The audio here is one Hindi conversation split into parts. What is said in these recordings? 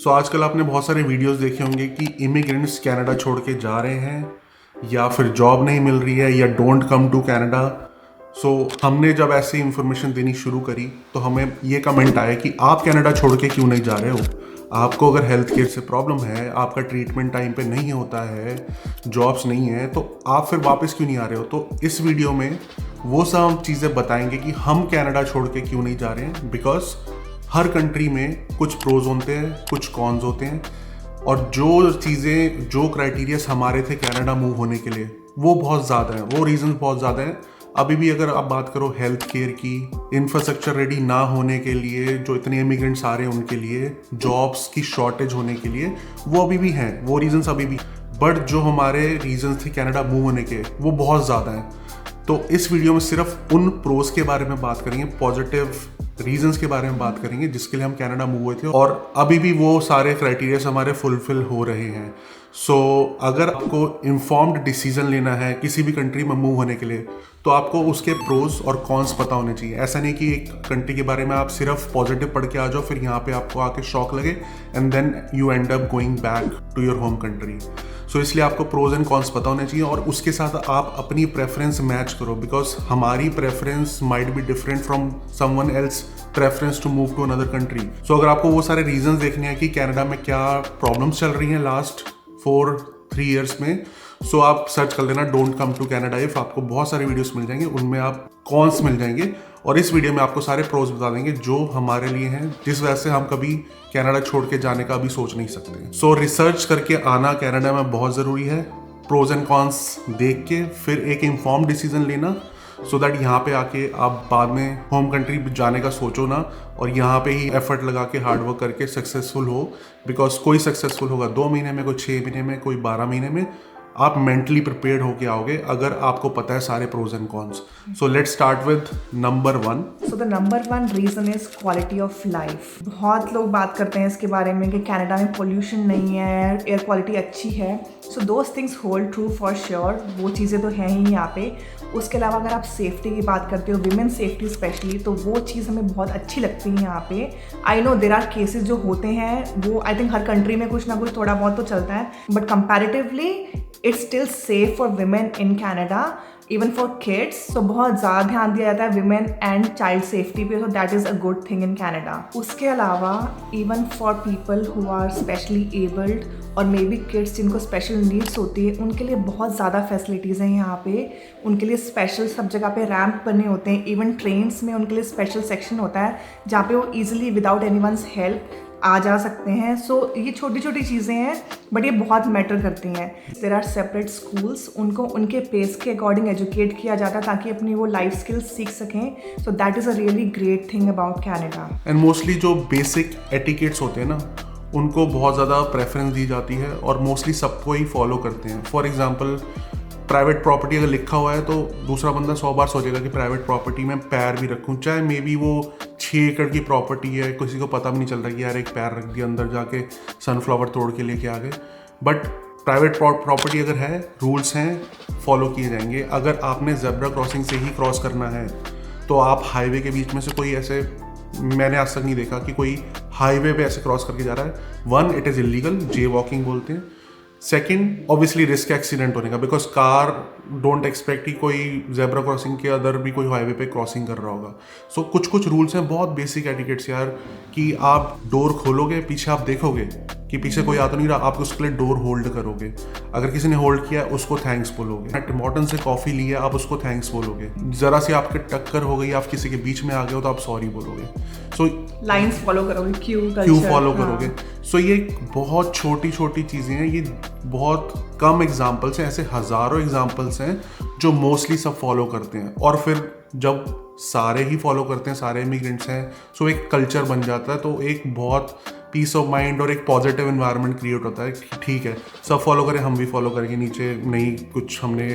आजकल आपने बहुत सारे वीडियोस देखे होंगे कि इमिग्रेंट्स कनाडा छोड़ के जा रहे हैं या फिर जॉब नहीं मिल रही है या डोंट कम टू कनाडा। हमने जब ऐसी इंफॉर्मेशन देनी शुरू करी तो हमें ये कमेंट आया कि आप कनाडा छोड़ के क्यों नहीं जा रहे हो। आपको अगर हेल्थ केयर से प्रॉब्लम है, आपका ट्रीटमेंट टाइम पे नहीं होता है, जॉब्स नहीं है, तो आप फिर वापस क्यों नहीं आ रहे हो। तो इस वीडियो में वो सब चीज़ें बताएंगे कि हम कनाडा छोड़ के क्यों नहीं जा रहे हैं। बिकॉज हर कंट्री में कुछ प्रोज होते हैं, कुछ कॉन्स होते हैं, और जो चीज़ें, जो क्राइटेरियाज हमारे थे कनाडा मूव होने के लिए, वो बहुत ज़्यादा हैं, वो रीजन बहुत ज़्यादा हैं। अभी भी अगर आप बात करो हेल्थ केयर की, इंफ्रास्ट्रक्चर रेडी ना होने के लिए, जो इतने इमिग्रेंट्स आ रहे हैं उनके लिए, जॉब्स की शॉर्टेज होने के लिए, वो अभी भी हैं, वो रीजंस अभी भी। बट जो हमारे रीजंस थे कनाडा मूव होने के, वो बहुत ज़्यादा हैं। तो इस वीडियो में सिर्फ उन प्रोज के बारे में बात करेंगे, पॉजिटिव रीजंस के बारे में बात करेंगे जिसके लिए हम कनाडा मूव हुए थे, और अभी भी वो सारे क्राइटेरियाज हमारे फुलफिल हो रहे हैं। अगर आपको इन्फॉर्म्ड डिसीजन लेना है किसी भी कंट्री में मूव होने के लिए, तो आपको उसके प्रोज और कॉन्स पता होने चाहिए। ऐसा नहीं कि एक कंट्री के बारे में आप सिर्फ पॉजिटिव पढ़ के आ जाओ, फिर यहाँ पे आपको आके शॉक लगे and then you end up going back to your home country. इसलिए आपको प्रोज एंड कॉन्स पता होने चाहिए, और उसके साथ आप अपनी प्रेफरेंस मैच करो। बिकॉज हमारी preference might be different from someone else preference to move to another country. अगर आपको वो सारे रीजंस देखने हैं कि कनाडा में क्या प्रॉब्लम्स चल रही हैं लास्ट 4-3 ईयर्स में, आप सर्च कर लेना don't come to Canada if. आपको बहुत सारे वीडियोस मिल जाएंगे, उनमें आप कॉन्स मिल जाएंगे, और इस वीडियो में आपको सारे प्रोज बता देंगे जो हमारे लिए हैं, जिस वजह से हम कभी कनाडा छोड़ के जाने का भी सोच नहीं सकते। रिसर्च करके आना कनाडा में बहुत ज़रूरी है, प्रोज एंड कॉन्स देख के फिर एक इन्फॉर्म डिसीजन लेना, दैट यहाँ पे आके आप बाद में होम कंट्री जाने का सोचो ना, और यहाँ पे ही एफर्ट लगा के हार्ड वर्क करके सक्सेसफुल हो। बिकॉज कोई सक्सेसफुल होगा 2 महीने में, कोई 6 महीने में, कोई 12 महीने में। आप मेंटली प्रिपेयर्ड होके आओगे अगर आपको पता है सारे pros and cons. Let's start with number 1। The number 1 reason is quality of life. बहुत लोग बात करते हैं इसके बारे में कि कनाडा में पोल्यूशन नहीं है, एयर क्वालिटी अच्छी है। Those things hold true for sure, वो चीज़ें तो हैं ही यहाँ पे। उसके अलावा अगर आप सेफ्टी की बात करते हो, विमेन सेफ्टी स्पेशली, तो वो चीज़ हमें बहुत अच्छी लगती है यहाँ पे। I know there are cases जो होते हैं, वो आई थिंक हर कंट्री में कुछ ना कुछ थोड़ा बहुत तो चलता है, but comparatively it's still safe for women in Canada, even for kids. बहुत ज़्यादा ध्यान दिया जाता है विमेन एंड चाइल्ड सेफ्टी पे, that is a good thing in Canada. उसके अलावा even for people who are specially abled और मे बी किड्स जिनको स्पेशल नीड्स होती है, उनके लिए बहुत ज़्यादा फैसिलिटीज़ हैं यहाँ पे। उनके लिए स्पेशल सब जगह पे रैम्प बने होते हैं, इवन ट्रेन्स में उनके लिए स्पेशल सेक्शन होता है जहाँ पे वो ईजिली विदाउट एनीवन्स हेल्प आ जा सकते हैं। ये छोटी छोटी चीज़ें हैं, बट ये बहुत मैटर करती हैं। देयर आर सेपरेट स्कूल्स, उनको उनके पेस के अकॉर्डिंग एजुकेट किया जाता है ताकि अपनी वो लाइफ स्किल्स सीख सकें। That is a really great thing about Canada. And mostly जो बेसिक एटिकेट्स होते हैं ना, उनको बहुत ज़्यादा प्रेफरेंस दी जाती है, और मोस्टली सबको ही फॉलो करते हैं। फॉर एग्जाम्पल, प्राइवेट प्रॉपर्टी अगर लिखा हुआ है तो दूसरा बंदा 100 बार सोचेगा कि प्राइवेट प्रॉपर्टी में पैर भी रखूं, चाहे मे बी वो 6 एकड़ की प्रॉपर्टी है, किसी को पता भी नहीं चल रहा कि यार एक पैर रख दिया अंदर, जाके सनफ्लावर तोड़ के लेके आ गए। बट प्राइवेट प्रॉपर्टी अगर है, रूल्स हैं, फॉलो किए जाएंगे। अगर आपने जेब्रा क्रॉसिंग से ही क्रॉस करना है, तो आप हाईवे के बीच में से कोई ऐसे, मैंने आज तक नहीं देखा कि कोई हाईवे पे ऐसे क्रॉस करके जा रहा है। 1, it is illegal, J walking बोलते हैं। सेकेंड, ऑब्वियसली रिस्क एक्सीडेंट होने का, बिकॉज कार डोंट एक्सपेक्ट कि कोई जेब्रा क्रॉसिंग के अदर भी कोई हाईवे पे क्रॉसिंग कर रहा होगा। कुछ रूल्स हैं, बहुत बेसिक एटिकेट्स यार, कि आप डोर खोलोगे, पीछे आप देखोगे कि पीछे कोई आ तो नहीं रहा, आप उसके लिए डोर होल्ड करोगे। अगर किसी ने होल्ड किया उसको थैंक्स बोलोगे। टिम हॉर्टन से कॉफ़ी ली है, आप उसको थैंक्स बोलोगे। ज़रा सी आपके टक्कर हो गई, आप किसी के बीच में आ गए हो, तो आप सॉरी बोलोगे। लाइंस फॉलो करोगे, क्यों फॉलो करोगे। ये बहुत छोटी छोटी चीज़ें हैं, ये बहुत कम एग्जाम्पल्स हैं, ऐसे हज़ारों एग्जाम्पल्स हैं जो मोस्टली सब फॉलो करते हैं। और फिर जब सारे ही फॉलो करते हैं, सारे इमिग्रेंट्स हैं, एक कल्चर बन जाता है, तो एक बहुत पीस ऑफ माइंड और एक पॉजिटिव एनवायरनमेंट क्रिएट होता है कि ठीक है, सब फॉलो करें, हम भी फॉलो करेंगे। नीचे नहीं कुछ हमने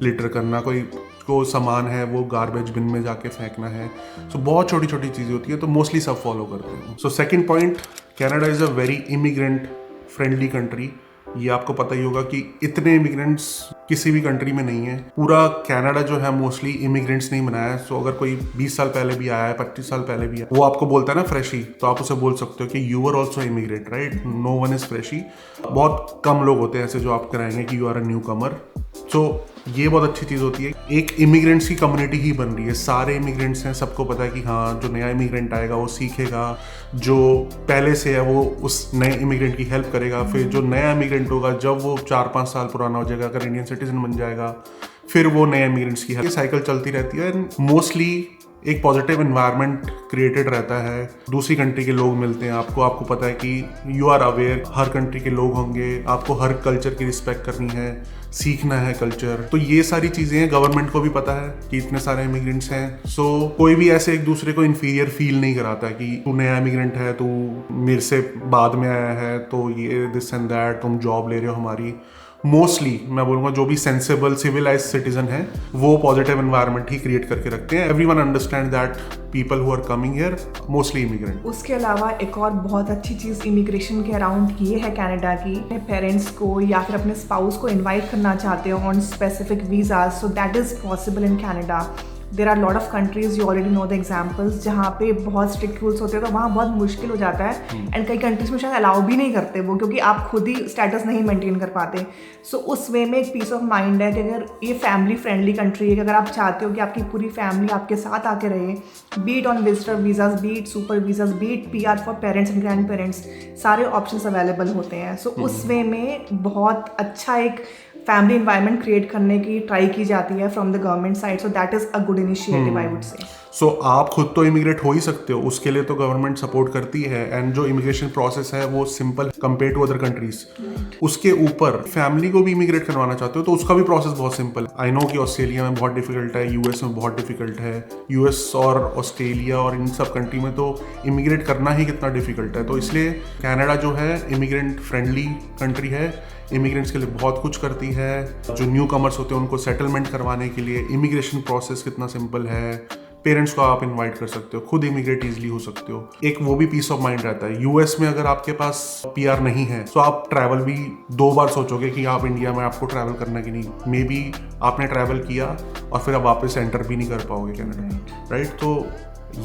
लिटर करना, कोई को सामान है वो गार्बेज बिन में जाके फेंकना है। बहुत छोटी छोटी चीज़ें होती है, तो मोस्टली सब फॉलो करते हैं। Second point, Canada is a very immigrant friendly country. ये आपको पता ही होगा कि इतने इमिग्रेंट्स किसी भी कंट्री में नहीं है। पूरा कनाडा जो है मोस्टली इमिग्रेंट्स नहीं बनाया है। सो अगर कोई 20 साल पहले भी आया है, 25 साल पहले भी आया, वो आपको बोलता है ना फ्रेशी, तो आप उसे बोल सकते हो कि you are also immigrate, right? No one is freshie. बहुत कम लोग होते हैं ऐसे जो आप कराएंगे कि यू आर अ न्यू कमर। सो ये बहुत अच्छी चीज़ होती है। एक इमिग्रेंट्स की कम्युनिटी ही बन रही है, सारे इमिग्रेंट्स हैं, सबको पता है कि हाँ जो नया इमिग्रेंट आएगा वो सीखेगा, जो पहले से है वो उस नए इमिग्रेंट की हेल्प करेगा। फिर जो नया इमिग्रेंट होगा जब वो 4-5 साल पुराना हो जाएगा, अगर इंडियन सिटीजन बन जाएगा, फिर वो नए इमिग्रेंट्स की हेल्प, साइकिल चलती रहती है। एंड मोस्टली एक पॉजिटिव एनवायरनमेंट क्रिएटेड रहता है। दूसरी कंट्री के लोग मिलते हैं आपको पता है कि यू आर अवेयर, हर कंट्री के लोग होंगे, आपको हर कल्चर की रिस्पेक्ट करनी है, सीखना है कल्चर। तो ये सारी चीज़ें हैं, गवर्नमेंट को भी पता है कि इतने सारे इमिग्रेंट्स हैं। सो कोई भी ऐसे एक दूसरे को इन्फीरियर फील नहीं कराता कि तू नया इमिग्रेंट है, तू मेरे से बाद में आया है, तो ये दिस एंड दैट, तुम जॉब ले रहे हो हमारी। मोस्टली मैं बोलूँगा जो भी सेंसिबल सिविलाइज सिटीजन है वो पॉजिटिव एनवायरनमेंट ही क्रिएट करके रखते हैं। Everyone understand that people who are coming here mostly immigrant. उसके अलावा एक और बहुत अच्छी चीज़ इमिग्रेशन के अराउंड ये है कनाडा की, अपने पेरेंट्स को या फिर अपने स्पाउस को इनवाइट करना चाहते हो on specific visas, so that is possible in Canada. There are lot of countries, you already know the examples, जहाँ पे बहुत स्ट्रिक्ट रूल्स होते हैं, तो वहाँ बहुत मुश्किल हो जाता है। एंड कई कंट्रीज में शायद अलाउ भी नहीं करते वो, क्योंकि आप खुद ही स्टेटस नहीं मेंटेन कर पाते। सो उस वे में एक पीस ऑफ माइंड है कि अगर ये फैमिली फ्रेंडली कंट्री है, कि अगर आप चाहते हो कि आपकी पूरी फैमिली आपके साथ आके रहे, be it on visitor visas, be it super visas, be it PR for parents and grandparents, सारे ऑप्शंस अवेलेबल होते हैं। सो उस वे में बहुत अच्छा एक फैमिली एनवायरनमेंट क्रिएट करने की ट्राई की जाती है from the government side. So that is a good initiative I would say. So आप खुद तो इमिग्रेट हो ही सकते हो, उसके लिए तो गवर्नमेंट सपोर्ट करती है। एंड जो इमिग्रेशन प्रोसेस है वो simple compare to other countries. उसके ऊपर फैमिली को भी इमिग्रेट करवाना चाहते हो तो उसका भी प्रोसेस बहुत सिंपल है। आई नो कि ऑस्ट्रेलिया में बहुत डिफिकल्ट है, US में बहुत डिफिकल्ट है। US और ऑस्ट्रेलिया और इन सब कंट्री में तो इमिग्रेट करना ही कितना डिफिकल्ट है। तो इसलिए कनाडा जो है इमिग्रेंट फ्रेंडली कंट्री है, इमिग्रेंट्स के लिए बहुत कुछ करती है। जो न्यू कमर्स होते हैं उनको सेटलमेंट करवाने के लिए इमिग्रेशन प्रोसेस कितना सिंपल है। पेरेंट्स को आप इनवाइट कर सकते हो, खुद इमिग्रेट इजीली हो सकते हो, एक वो भी पीस ऑफ माइंड रहता है। US में अगर आपके पास PR नहीं है तो आप ट्रैवल भी 2 बार सोचोगे कि आप इंडिया में आपको ट्रैवल करना कि नहीं। मे बी आपने ट्रैवल किया और फिर आप वापस एंटर भी नहीं कर पाओगे कनाडा, राइट? तो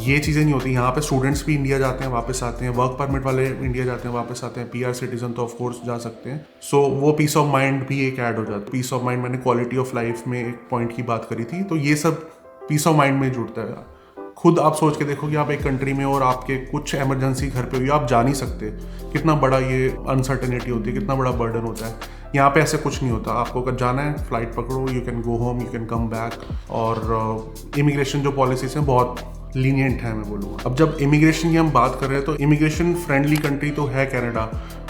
ये चीज़ें नहीं होती। यहाँ पे स्टूडेंट्स भी इंडिया जाते हैं वापस आते हैं, वर्क परमिट वाले इंडिया जाते हैं वापस आते हैं, PR सिटीजन तो ऑफ कोर्स जा सकते हैं। सो वो पीस ऑफ माइंड भी एक ऐड हो जाता है। पीस ऑफ माइंड, मैंने क्वालिटी ऑफ लाइफ में एक पॉइंट की बात करी थी, तो ये सब पीस ऑफ माइंड में जुड़ता है। खुद आप सोच के देखो कि आप एक कंट्री में और आपके कुछ इमरजेंसी घर पे हुई, आप जा नहीं सकते, कितना बड़ा ये अनसर्टेनिटी होती है, कितना बड़ा बर्डन होता है। यहाँ पे ऐसे कुछ नहीं होता। आपको अगर जाना है फ्लाइट पकड़ो, you can go home, you can come back. और इमिग्रेशन जो पॉलिसीज हैं बहुत लीनियंट है मैं बोलूँगा। अब जब इमिग्रेशन की हम बात कर रहे हैं तो इमिग्रेशन फ्रेंडली कंट्री तो है Canada,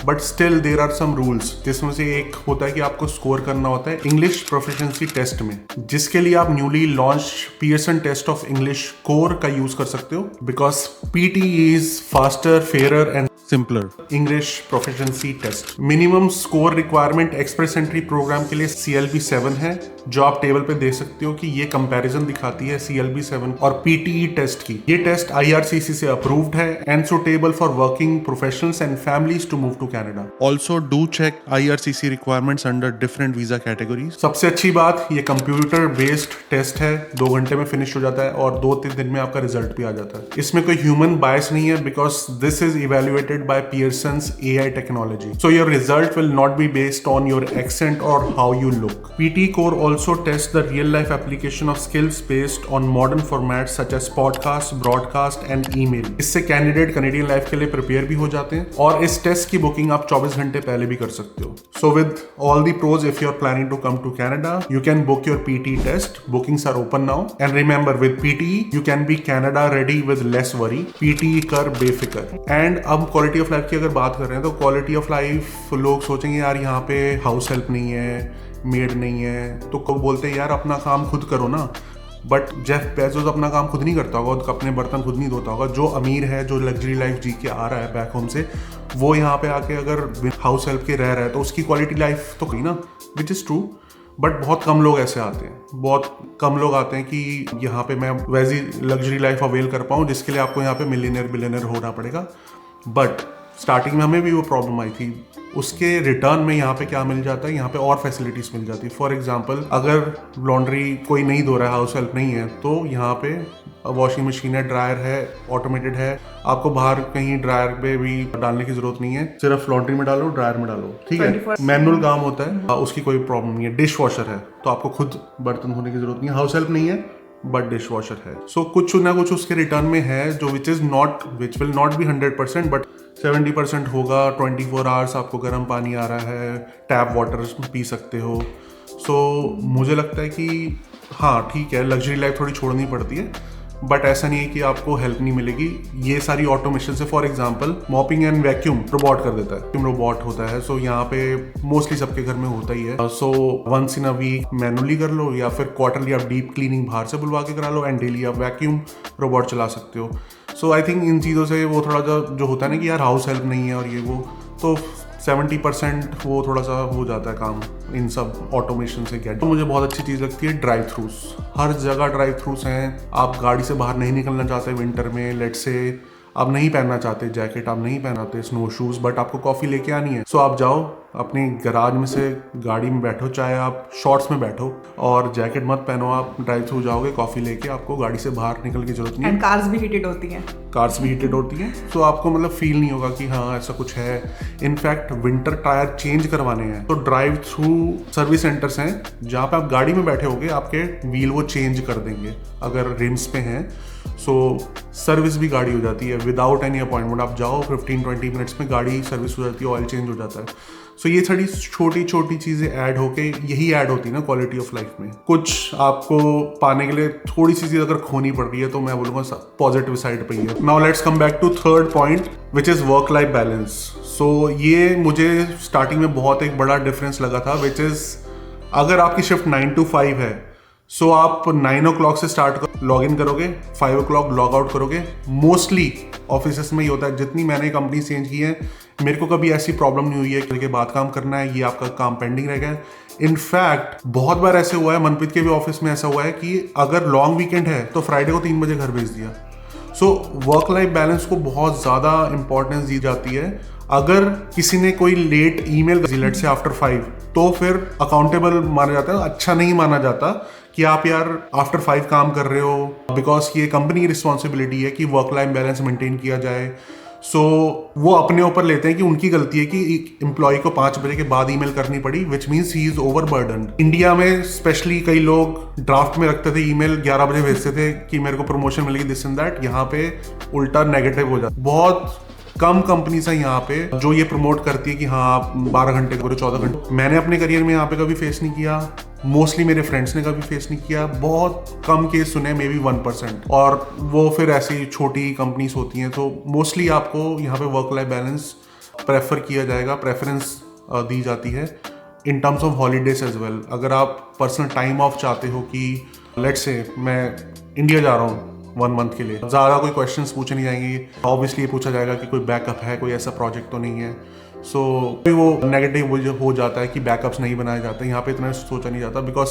but still there are some rules, जिसमें से एक होता है कि आपको स्कोर करना होता है इंग्लिश प्रोफिशिएंसी टेस्ट में, जिसके लिए आप newly launch Pearson test of English core का यूज कर सकते हो, because PT is faster, fairer and simpler English proficiency test. Minimum score requirement express entry program के लिए CLB 7 है, जो आप टेबल पे देख सकते हो कि ये कंपैरिजन दिखाती है CLB 7 और PTE टेस्ट की। ये टेस्ट IRCC से अप्रूव्ड है and suitable for working professionals and families to move to Canada. Also do check IRCC requirements under different visa categories. सबसे अच्छी बात, ये कंप्यूटर बेस्ड टेस्ट है, 2 घंटे में फिनिश हो जाता है और 2-3 दिन में आपका रिजल्ट भी आ जाता है। इसमें कोई ह्यूमन बायस नहीं है, because this is evaluated by Pearson's AI technology. So your result will not be based on your accent or how you look. PT Core also tests the real life application of skills based on modern formats such as podcast, broadcast and email. इससे कैंडिडेट कैनेडियन लाइफ के लिए प्रिपेयर भी हो जाते हैं और इस टेस्ट की बुकिंग आप 24 घंटे पहले भी कर सकते हो। So with all the pros, if you are planning to come to Canada, you can book your PT test. Bookings are open now. And remember, with PT, you can be Canada ready with less worry. PT कर बेफिक्र। And अब क्वालिटी ऑफ लाइफ की अगर बात कर रहे हैं तो क्वालिटी ऑफ लाइफ लोग सोचेंगे यार यहाँ पे हाउस हेल्प नहीं है, मेड नहीं है, तो कब बोलते हैं यार अपना काम खुद करो ना। बट जेफ बेजोस अपना काम खुद नहीं करता होगा, अपने बर्तन खुद नहीं धोता होगा। जो अमीर है, जो लग्जरी लाइफ जी के आ रहा है बैक होम से, वो यहाँ पे आके अगर हाउस हेल्प के रह रहा है तो उसकी क्वालिटी लाइफ तो कहीं ना, विच इज़ ट्रू। बट बहुत कम लोग ऐसे आते हैं, बहुत कम लोग आते हैं कि यहाँ पे मैं वैसी लग्जरी लाइफ अवेल कर पाऊँ जिसके लिए आपको यहाँ पे मिलियनर बिलियनर होना पड़ेगा। बट स्टार्टिंग में हमें भी वो प्रॉब्लम आई थी। उसके रिटर्न में यहाँ पे क्या मिल जाता है, यहाँ पे और फैसिलिटीज़ मिल जाती है। फॉर एग्जांपल अगर लॉन्ड्री कोई नहीं धो रहा है, हाउस हेल्प नहीं है, तो यहाँ पे वॉशिंग मशीन है, ड्रायर है, ऑटोमेटेड है। आपको बाहर कहीं ड्रायर पे भी डालने की जरूरत नहीं है, सिर्फ लॉन्ड्री में डालो, ड्रायर में डालो, ठीक है। मैनुअल काम होता है, उसकी कोई प्रॉब्लम नहीं है। डिश वॉशर है तो आपको खुद बर्तन धोने की जरूरत नहीं है। हाउस हेल्प नहीं है बट डिश वॉशर है। सो कुछ ना कुछ उसके रिटर्न में है जो which will not be 100% but 70% होगा। 24 आवर्स आपको गर्म पानी आ रहा है, टैप वाटर पी सकते हो। सो मुझे लगता है कि हाँ ठीक है, लग्जरी लाइफ थोड़ी छोड़नी पड़ती है, बट ऐसा नहीं है कि आपको हेल्प नहीं मिलेगी। ये सारी ऑटोमेशन से, for example mopping and vacuum robot कर देता है, रोबोट होता है। सो यहाँ पे मोस्टली सबके घर में होता ही है। So once in a week manually कर लो, या फिर क्वार्टरली आप डीप क्लीनिंग बाहर से बुलवा के करा लो, एंड डेली आप वैक्यूम रोबोट चला सकते हो। सो आई थिंक इन चीज़ों से वो थोड़ा जो होता है ना कि यार हाउस हेल्प नहीं है और ये वो, तो 70% वो थोड़ा सा हो जाता है काम इन सब ऑटोमेशन से। गेट तो मुझे बहुत अच्छी चीज़ लगती है ड्राइव थ्रूस। हर जगह ड्राइव थ्रूस हैं। आप गाड़ी से बाहर नहीं निकलना चाहते विंटर में, लेट से आप नहीं पहनना चाहते जैकेट, आप नहीं पहनाते स्नो शूज़, बट आपको कॉफ़ी लेके आनी है। सो आप जाओ अपने गराज में से गाड़ी में बैठो, चाहे आप शॉर्ट्स में बैठो और जैकेट मत पहनो, आप ड्राइव थ्रू जाओगे कॉफ़ी लेके, आपको गाड़ी से बाहर निकल की जरूरत नहीं है। एंड कार्स भी हीटेड होती हैं। कार्स भी हीटेड होती हैं, तो आपको मतलब फील नहीं होगा कि हाँ ऐसा कुछ है। इनफैक्ट विंटर टायर चेंज करवाने हैं तो ड्राइव थ्रू सर्विस सेंटर्स हैं जहाँ पे आप गाड़ी में बैठे होगे, आपके व्हील वो चेंज कर देंगे अगर रिम्स पे हैं। सो सर्विस भी गाड़ी हो जाती है विदाउट एनी अपॉइंटमेंट। आप जाओ 15-20 मिनट्स में गाड़ी सर्विस हो जाती है, ऑयल चेंज हो जाता है। सो ये सारी छोटी छोटी चीज़ें ऐड होके यही ऐड होती है ना क्वालिटी ऑफ लाइफ में। कुछ आपको पाने के लिए थोड़ी सी चीज़ अगर खोनी पड़ रही है तो मैं बोलूँगा पॉजिटिव साइड पे ही है। Now let's come back to third point which is work life balance. So ये मुझे स्टार्टिंग में बहुत एक बड़ा डिफरेंस लगा था, विच इज़ अगर आपकी शिफ्ट 9 to 5 है, सो आप 9 o'clock से स्टार्ट लॉग इन करोगे, 5 o'clock लॉग आउट करोगे। मोस्टली ऑफिस में ही होता है, जितनी मैंने कंपनी चेंज की है मेरे को कभी ऐसी प्रॉब्लम नहीं हुई है कि के बाद काम करना है, ये आपका काम पेंडिंग रह गया है। इनफैक्ट बहुत बार ऐसे हुआ है, मनप्रीत के भी ऑफिस में ऐसा हुआ है कि अगर लॉन्ग वीकेंड है तो फ्राइडे को 3 बजे घर भेज दिया। सो वर्क लाइफ बैलेंस को बहुत ज़्यादा इंपॉर्टेंस दी जाती है। अगर किसी ने कोई लेट ईमेल लेट से आफ्टर 5 तो फिर अकाउंटेबल माना जाता है, अच्छा नहीं माना जाता कि आप यार आफ्टर 5 काम कर रहे हो, बिकॉज ये कंपनी की रिस्पॉन्सिबिलिटी है कि वर्क लाइफ बैलेंस मेंटेन किया जाए। सो वो अपने ऊपर लेते हैं कि उनकी गलती है कि एक एम्प्लॉय को 5 बजे के बाद ईमेल करनी पड़ी, which means he is overburden. India में स्पेशली कई लोग ड्राफ्ट में रखते थे, ईमेल 11 बजे भेजते थे कि मेरे को प्रमोशन मिलेगी, दिस एंड दैट। यहाँ पे उल्टा नेगेटिव हो जाता है। बहुत कम कंपनीज हैं यहाँ पे जो ये प्रमोट करती है कि हाँ आप 12 घंटे करो, 14 घंटे। मैंने अपने करियर में यहाँ पे कभी फेस नहीं किया, मोस्टली मेरे फ्रेंड्स ने कभी फेस नहीं किया। बहुत कम केस सुने, मे बी 1%, और वो फिर ऐसी छोटी कंपनीज होती हैं। तो मोस्टली आपको यहाँ पे वर्क लाइफ बैलेंस प्रेफर किया जाएगा, प्रेफरेंस दी जाती है in terms of holidays as well. अगर आप पर्सनल टाइम ऑफ चाहते हो कि लेट्स से मैं इंडिया जा रहा हूँ 1 month के लिए, ज़्यादा कोई क्वेश्चंस पूछे नहीं जाएंगे। ऑब्वियसली ये पूछा जाएगा कि कोई बैकअप है, कोई ऐसा प्रोजेक्ट तो नहीं है। सो वो नेगेटिव हो जाता है कि बैकअप्स नहीं बनाए जाते। यहाँ पे इतना सोचा नहीं जाता, बिकॉज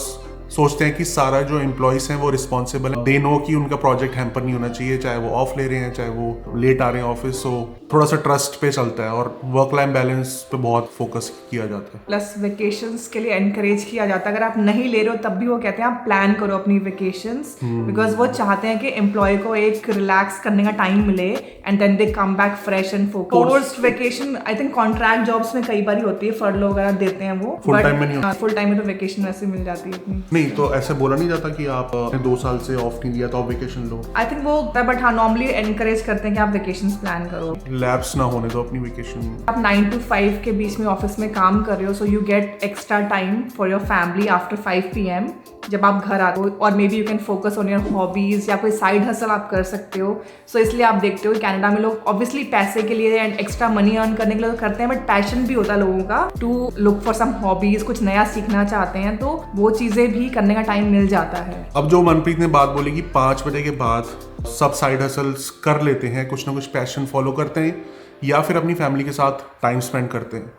सोचते हैं कि सारा जो एम्प्लॉयज हैं वो रिस्पॉन्सिबल है, दे नो कि उनका प्रोजेक्ट हैम्पर नहीं होना चाहिए, चाहे वो ऑफ ले रहे हैं चाहे वो लेट आ रहे हैं ऑफिस। सो थोड़ा सा ट्रस्ट पे चलता है और वर्क लाइफ बैलेंस पे बहुत फोकस किया जाता है। प्लस वेकेशंस के लिए एनकरेज किया जाता है। अगर आप नहीं ले रहे हो तब भी वो कहते हैं आप प्लान करो अपनी वेकेशंस, बिकॉज वो चाहते हैं कि एम्प्लॉय को एक रिलैक्स करने का टाइम मिले and then they come back fresh and focused. Vacation I think contract jobs में कई बार होती है, फर्लो वगैरह देते हैं वो, फुल टाइम में नहीं होती। फुल टाइम में तो वेकेशन वैसे मिल जाती है अपनी। नहीं तो ऐसे बोला नहीं जाता कि आप 2 साल से ऑफ नहीं लिया तो आप वेकेशन लो। आई थिंक वो, बट हाँ नॉर्मली एनकरेज करते हैं कि आप वेकेशंस प्लान करो, लैप्स ना होने दो अपनी वेकेशन। आप 9 to 5 के बीच में ऑफिस में काम कर रहे हो, so you get extra time for your family after 5 PM जब आप घर आते हो, और may B you can focus on your hobbies या कोई साइड हसल आप कर सकते हो। सो इसलिए आप देखते हो कनाडा में लोग ऑब्वियसली पैसे के लिए एंड एक्स्ट्रा मनी अर्न करने के लिए तो करते हैं, बट पैशन भी होता है लोगों का to look for some hobbies, कुछ नया सीखना चाहते हैं तो वो चीज़ें भी करने का टाइम मिल जाता है। अब जो मनप्रीत ने बात बोली कि 5 बजे के बाद सब साइड हसल्स कर लेते हैं, कुछ ना कुछ पैशन फॉलो करते हैं या फिर अपनी फैमिली के साथ टाइम स्पेंड करते हैं,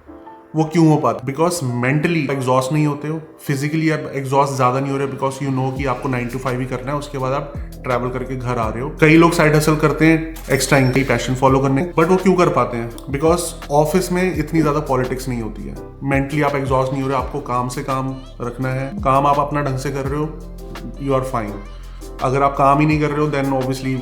वो क्यों हो पाता? बिकॉज मेंटली एग्जॉस्ट नहीं होते हो, फिजिकली आप एग्जॉस्ट ज्यादा नहीं हो रहे, बिकॉज यू नो कि आपको 9 to 5 ही करना है, उसके बाद आप ट्रैवल करके घर आ रहे हो। कई लोग साइड हसल करते हैं एक्स्ट्रा इनकी पैशन फॉलो करने, बट वो क्यों कर पाते हैं? बिकॉज ऑफिस में इतनी ज्यादा पॉलिटिक्स नहीं होती है, मेंटली आप एग्जॉस्ट नहीं हो रहे, आपको काम से काम रखना है, काम आप अपना ढंग से कर रहे हो, यू आर फाइन। अगर आप काम ही नहीं कर रहे हो देन ऑब्वियसली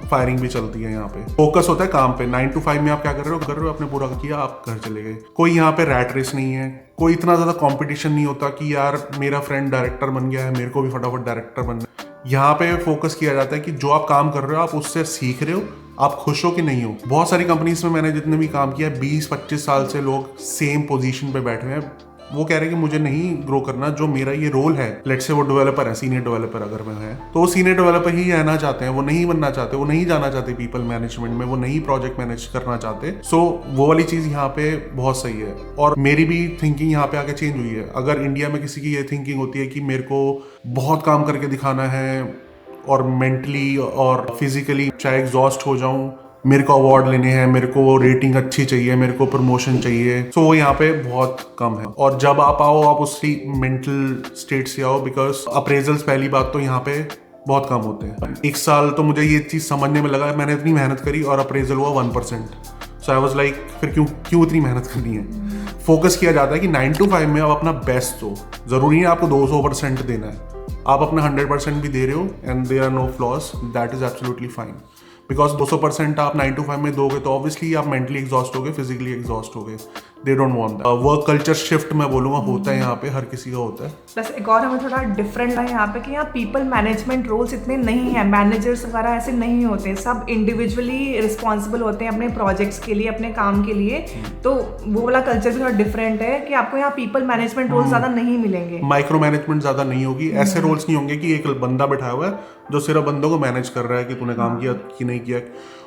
फायरिंग भी चलती है। यहाँ पे फोकस होता है काम पे। 9 to 5 में आप क्या कर रहे हो, आपने पूरा किया, आप घर चले गए। कोई यहाँ पे रैट रेस नहीं है, कोई इतना ज्यादा कंपटीशन नहीं होता कि यार मेरा फ्रेंड डायरेक्टर बन गया है, मेरे को भी फटाफट डायरेक्टर बनना है। यहाँ पे फोकस किया जाता है कि जो आप काम कर रहे हो आप उससे सीख रहे हो, आप खुश हो कि नहीं हो। बहुत सारी कंपनीज में मैंने जितने भी काम किया, 20-25 साल से लोग सेम पोजीशन पे बैठे हैं, वो कह रहे हैं कि मुझे नहीं ग्रो करना, जो मेरा ये रोल है, लेट्स से वो डेवलपर है, सीनियर डेवलपर अगर मैं है तो वो सीनियर डेवलपर ही रहना चाहते हैं, वो नहीं बनना चाहते, वो नहीं जाना चाहते पीपल मैनेजमेंट में, वो नहीं प्रोजेक्ट मैनेज करना चाहते। सो वो वाली चीज यहाँ पे बहुत सही है, और मेरी भी थिंकिंग यहाँ पे आके चेंज हुई है। अगर इंडिया में किसी की ये थिंकिंग होती है कि मेरे को बहुत काम करके दिखाना है और मेंटली और फिजिकली चाहे एग्जॉस्ट हो जाऊं, मेरे को अवार्ड लेने हैं, मेरे को रेटिंग अच्छी चाहिए, मेरे को प्रमोशन चाहिए, तो वो यहाँ पे बहुत कम है। और जब आप आओ आप उसी मेंटल स्टेट से आओ, बिकॉज अप्रेजल्स पहली बात तो यहाँ पे बहुत कम होते हैं। एक साल तो मुझे ये चीज समझने में लगा, मैंने इतनी मेहनत करी और अप्रेजल हुआ 1%। सो आई वाज लाइक फिर क्यों इतनी मेहनत करनी है? फोकस किया जाता है कि 9 to 5 में आप अपना बेस्ट दो, जरूरी है आपको 200% देना है, आप अपना 100% भी दे रहे हो and there are no flaws, that is absolutely fine. Because 200% आप 9 to 5 में दोगे तो ऑब्वियसली आप मेंटली एग्जॉस्ट होगे, फिजिकली एग्जॉस्ट होगे। They don't want that. Work culture shift मैं बोलूँगा होता है यहाँ पे, हर किसी का होता है। प्लस एक और हमें थोड़ा डिफरेंट है यहाँ पे कि यहाँ पीपल मैनेजमेंट रोल्स इतने नहीं है, मैनेजर्स वगैरह ऐसे नहीं होते, सब इंडिविजुअली रिस्पॉन्सिबल होते हैं अपने प्रोजेक्ट्स के लिए, अपने काम के लिए। तो वो वाला कल्चर भी थोड़ा डिफरेंट है कि आपको यहाँ पीपल मैनेजमेंट रोल्स ज़्यादा नहीं मिलेंगे, माइक्रो मैनेजमेंट ज़्यादा नहीं होगी, ऐसे रोल्स नहीं होंगे कि एक बंदा बैठा हुआ है जो सिर्फ बंदों को मैनेज कर रहा है कि तूने काम किया कि नहीं किया।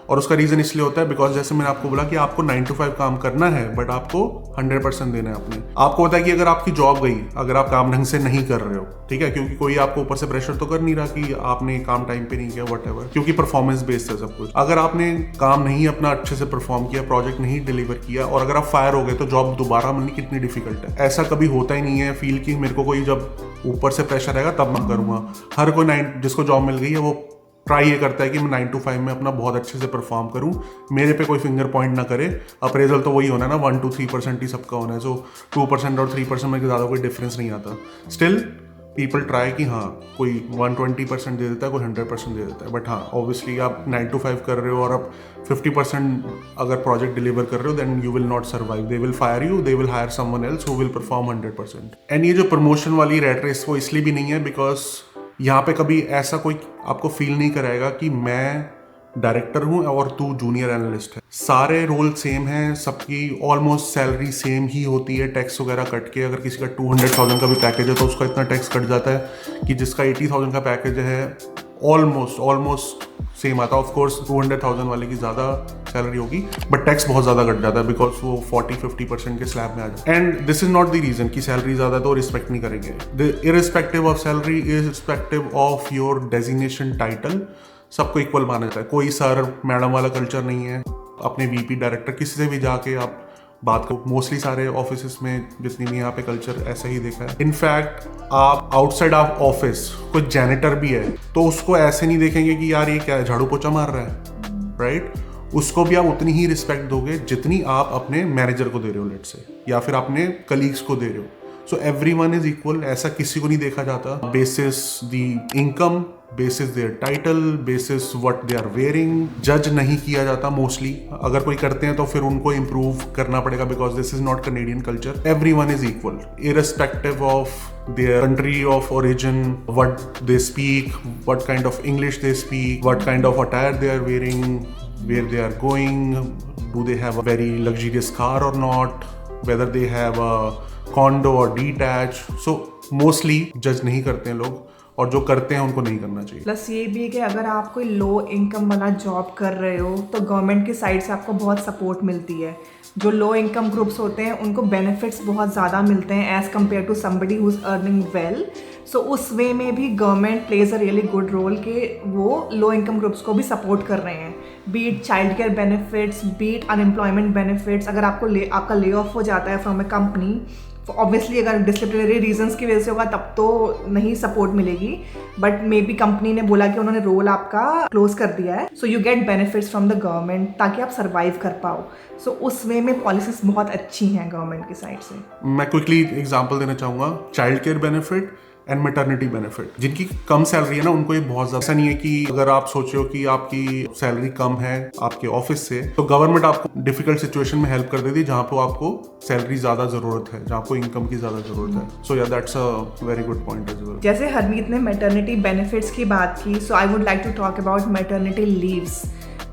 और उसका रीजन इसलिए होता है बिकॉज जैसे मैंने आपको बोला कि आपको 9 to 5 काम करना है, बट आपको 100% देना है अपने। आपको पता है कि अगर आपकी जॉब गई, अगर आप काम ढंग से नहीं कर रहे हो, ठीक है, क्योंकि कोई आपको ऊपर से प्रेशर तो कर नहीं रहा कि आपने काम टाइम पे नहीं किया, व्हाटएवर, क्योंकि परफॉर्मेंस बेस्ड है सब कुछ। अगर आपने काम नहीं अपना अच्छे से परफॉर्म किया, प्रोजेक्ट नहीं डिलीवर किया, और अगर आप फायर हो गए, तो जॉब दोबारा मिलनी कितनी डिफिकल्ट है। ऐसा कभी होता ही नहीं है फील कि मेरे को कोई जब ऊपर से प्रेशर आएगा तब मैं करूंगा। हर कोई जिसको जॉब मिल गई है वो ट्राई ये करता है कि मैं 9 to 5 में अपना बहुत अच्छे से परफॉर्म करूं, मेरे पे कोई फिंगर पॉइंट ना करे। अप्रेजल तो वही होना है ना, 1 to 3% ही सबका होना है, सो 2% और 3% में ज़्यादा कोई डिफरेंस नहीं आता। स्टिल पीपल ट्राई कि हाँ कोई 120% दे देता है, कोई 100% दे देता है, बट हाँ ऑब्वियसली आप 9 to 5 कर रहे हो और आप 50% अगर प्रोजेक्ट डिलीवर कर रहे हो, then you will not survive, they will fire you, they will hire someone else who will perform 100%। And ये जो प्रमोशन वाली रैट रेस वो इसलिए भी नहीं है बिकॉज यहाँ पे कभी ऐसा कोई आपको फील नहीं कराएगा कि मैं डायरेक्टर हूँ और तू जूनियर एनालिस्ट है। सारे रोल सेम हैं, सबकी ऑलमोस्ट सैलरी सेम ही होती है, टैक्स वगैरह कट के। अगर किसी का 200,000 का भी पैकेज है तो उसका इतना टैक्स कट जाता है कि जिसका 80,000 का पैकेज है ऑलमोस्ट सेम आता है। ऑफ कोर्स 200,000 वाले की ज़्यादा सैलरी होगी, बट टैक्स बहुत ज़्यादा कट जाता है बिकॉज वो 40-50% के स्लैब में आ जाता है। And this is not the reason कि सैलरी ज़्यादा है तो रिस्पेक्ट नहीं करेंगे। Irrespective of salary, irrespective of your designation title, सबको इक्वल माना जाता है। कोई सर मैडम वाला कल्चर नहीं है। अपने वीपी डायरेक्टर किसी से भी जाके आप बात करो, मोस्टली सारे ऑफिस में जितनी भी यहाँ पे कल्चर ऐसा ही देखा है। इनफैक्ट आप आउटसाइड ऑफ ऑफिस कोई जैनिटर भी है तो उसको ऐसे नहीं देखेंगे कि यार ये क्या है, झाड़ू पोछा मार रहा है, राइट? उसको भी आप उतनी ही रिस्पेक्ट दोगे जितनी आप अपने मैनेजर को दे रहे हो, लेट्स से, या फिर अपने कलीग्स को दे रहे हो। सो एवरीवन इज इक्वल, ऐसा किसी को नहीं देखा जाता basis the income, basis their title, basis what they are wearing. जज नहीं किया जाता मोस्टली, अगर कोई करते हैं तो फिर उनको इम्प्रूव करना पड़ेगा because this is not Canadian culture. Everyone is equal irrespective of their country of origin, what they speak, what kind of English they speak, what kind of attire they are wearing, where they are going, do they have a very luxurious car or not, whether they have a condo or detached. So mostly judge नहीं करते हैं लोग, और जो करते हैं उनको नहीं करना चाहिए। प्लस ये भी है कि अगर आप कोई लो इनकम वाला जॉब कर रहे हो तो गवर्नमेंट की साइड से आपको बहुत सपोर्ट मिलती है। जो लो इनकम ग्रुप्स होते हैं उनको बेनिफिट्स बहुत ज़्यादा मिलते हैं as compare to somebody who is earning well. So उस वे में भी government plays a really good role कि वो लो इनकम ग्रुप्स को भी सपोर्ट कर रहे हैं। Be it child care benefits, be it unemployment benefits. अगर आपका ले ऑफ हो जाता है फ्रॉम ए कंपनी, ऑब्वियसली अगर डिसिप्लिनरी रीजंस की वजह से होगा तब तो नहीं सपोर्ट मिलेगी, बट मे बी कंपनी ने बोला कि उन्होंने रोल आपका क्लोज कर दिया है, सो you get benefits from the government ताकि आप सर्वाइव कर पाओ। सो उस वे में पॉलिसीज बहुत अच्छी हैं गवर्नमेंट की साइड से। मैं क्विकली एग्जांपल देना चाहूँगा, child care benefit and maternity benefit. जिनकी कम सैलरी है ना, उनको ये बहुत ज़्यादा, ऐसा नहीं है कि अगर आप सोच रहे हो कि आपकी सैलरी कम है आपके ऑफिस से, तो गवर्नमेंट आपको डिफिकल्ट सिचुएशन में हेल्प कर देती है जहाँ पे आपको सैलरी ज़्यादा ज़रूरत है, जहाँ आपको इनकम की ज़्यादा ज़रूरत है। So yeah that's a very good point as well. जैसे हरमीत ने मैटरनिटी बेनिफिट्स की बात की, so I would like to talk about maternity leaves.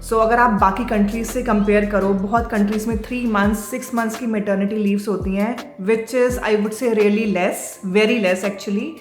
So अगर आप बाकी कंट्रीज से कंपेयर करो, बहुत कंट्रीज में 3 months 6 months की मैटरनिटी लीव्स होती हैं, which is I would say really less, very less actually,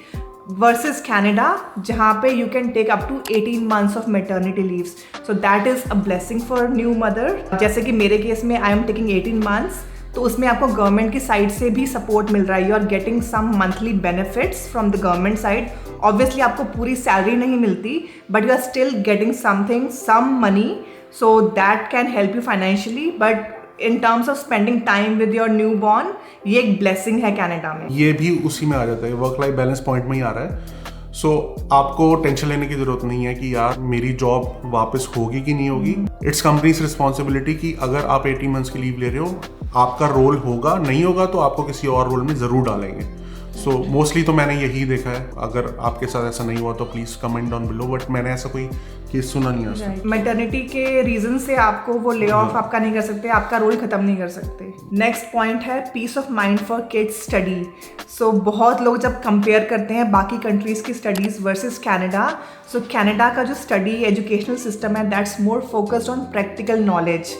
versus Canada जहाँ पे you can take up to 18 months of maternity leaves. So that is a blessing for new mother. जैसे कि मेरे केस में आई एम टेकिंग 18 months, तो उसमें आपको गवर्नमेंट की साइड से भी सपोर्ट मिल रहा है। You are getting some monthly benefits from the government side. Obviously आपको पूरी सैलरी नहीं मिलती, but you are still getting something, some money, so that can help you financially. But in terms of spending time with your newborn, ये एक ब्लेसिंग है कनाडा में। ये भी उसी में आ जाता है, वर्क लाइफ बैलेंस पॉइंट में ही आ रहा है। सो आपको टेंशन लेने की जरूरत नहीं है कि यार मेरी जॉब वापस होगी कि नहीं होगी। इट्स कंपनीज रिस्पॉन्सिबिलिटी कि अगर आप 18 months की लीव ले रहे हो, आपका रोल होगा, नहीं होगा तो आपको किसी और रोल में ज़रूर डालेंगे। सो मोस्टली तो मैंने यही देखा है। अगर आपके साथ ऐसा नहीं हुआ तो please comment down below, but मैंने ऐसा कोई केस सुना नहीं है। मैटरनिटी के रीजन से आपको वो ले ऑफ आपका नहीं कर सकते, आपका रोल खत्म नहीं कर सकते। नेक्स्ट पॉइंट है peace of mind for kids study. So बहुत लोग जब कंपेयर करते हैं बाकी कंट्रीज की studies versus Canada, so Canada का जो स्टडी एजुकेशनल सिस्टम है that's more focused on practical knowledge.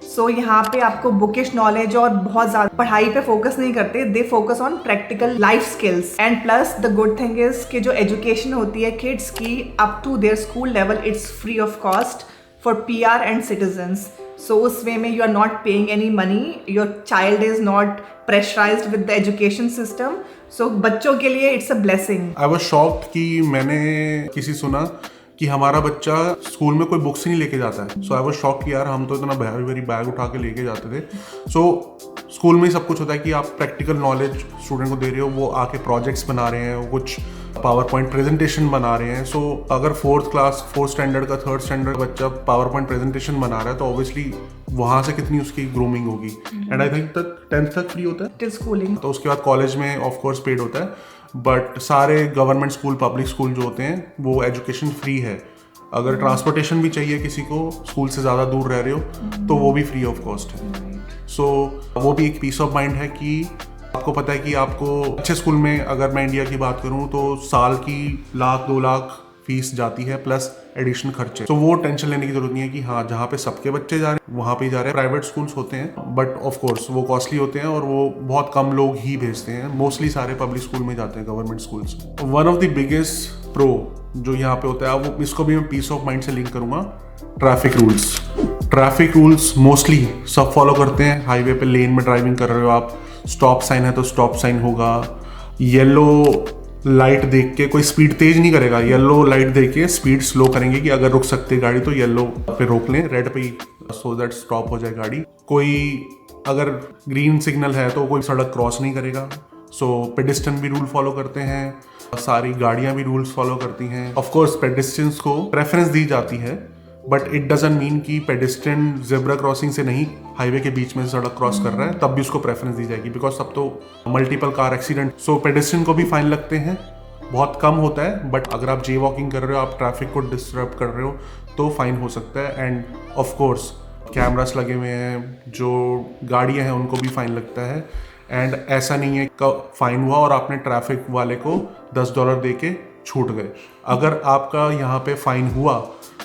So यहाँ पे आपको बुकिश नॉलेज और बहुत ज़्यादा पढ़ाई पे फोकस नहीं करते, they focus on practical life skills. And plus the good thing is कि जो एजुकेशन होती है किड्स की up to their school level, it's free of cost for PR and citizens. So उस वे में you are not paying any money, your child is not pressurised with the education system. So बच्चों के लिए it's a blessing. I was shocked कि मैंने किसी सुना कि हमारा बच्चा स्कूल में कोई बुक्स ही नहीं लेके जाता है। सो आई वाज शॉक्ड कि यार हम तो इतना भारी बैग उठा के लेके जाते थे। सो स्कूल में ही सब कुछ होता है कि आप प्रैक्टिकल नॉलेज स्टूडेंट को दे रहे हो, वो आके प्रोजेक्ट्स बना रहे हैं, वो कुछ पावर पॉइंट प्रेजेंटेशन बना रहे हैं। सो अगर 4th स्टैंडर्ड का 3rd स्टैंडर्ड बच्चा पावर पॉइंट प्रेजेंटेशन बना रहा है तो ऑब्वियसली वहाँ से कितनी उसकी ग्रूमिंग होगी। एंड आई थिंक तक 10th तक फ्री होता है टिल स्कूलिंग, तो उसके बाद कॉलेज में ऑफ कोर्स पेड होता है। बट सारे गवर्नमेंट स्कूल, पब्लिक स्कूल जो होते हैं वो एजुकेशन फ्री है। अगर ट्रांसपोर्टेशन भी चाहिए किसी को, स्कूल से ज़्यादा दूर रह रहे हो तो वो भी फ्री ऑफ कॉस्ट है। सो वो भी एक पीस ऑफ माइंड है कि आपको पता है कि आपको अच्छे स्कूल में, अगर मैं इंडिया की बात करूं तो साल की 1-2 लाख फीस जाती है प्लस एडिशनल खर्चे। तो वो टेंशन लेने की जरूरत नहीं है कि हाँ जहाँ पे सबके बच्चे जा रहे हैं वहाँ पे ही जा रहे हैं। प्राइवेट स्कूल्स होते हैं बट ऑफ कोर्स वो कॉस्टली होते हैं और वो बहुत कम लोग ही भेजते हैं। मोस्टली सारे पब्लिक स्कूल में जाते हैं, government schools. One of the biggest pro जो यहाँ पे होता है, वो इसको भी मैं पीस ऑफ माइंड से लिंक करूँगा, traffic rules. Traffic rules mostly सब फॉलो करते हैं। हाईवे पे लेन में ड्राइविंग कर रहे हो आप, स्टॉप साइन है तो स्टॉप साइन होगा, येलो लाइट देख के कोई स्पीड तेज नहीं करेगा, येलो लाइट देख के स्पीड स्लो करेंगे कि अगर रुक सकते गाड़ी तो येलो पे रोक लें, रेड पे सो दैट स्टॉप हो जाए गाड़ी। कोई अगर ग्रीन सिग्नल है तो कोई सड़क क्रॉस नहीं करेगा। सो पेडिस्ट्रियन भी रूल फॉलो करते हैं, सारी गाड़ियां भी रूल्स फॉलो करती हैं। ऑफ कोर्स पेडिस्ट्रियंस को प्रेफरेंस दी जाती है बट इट डजंट मीन कि पेडिस्ट्रियन जेब्रा क्रॉसिंग से नहीं, हाईवे के बीच में सड़क क्रॉस कर रहा है तब भी उसको प्रेफरेंस दी जाएगी, बिकॉज सब तो मल्टीपल कार एक्सीडेंट। सो पेडिस्ट्रियन को भी फाइन लगते हैं, बहुत कम होता है बट अगर आप जे वॉकिंग कर रहे हो, आप ट्रैफिक को डिस्टर्ब कर रहे हो तो फाइन हो सकता है। एंड ऑफ कोर्स कैमरास लगे हुए हैं, जो गाड़ियाँ हैं उनको भी फाइन लगता है। एंड ऐसा नहीं है कि फाइन हुआ और आपने ट्रैफिक वाले को $10 दे के छूट गए। अगर आपका यहाँ पे फाइन हुआ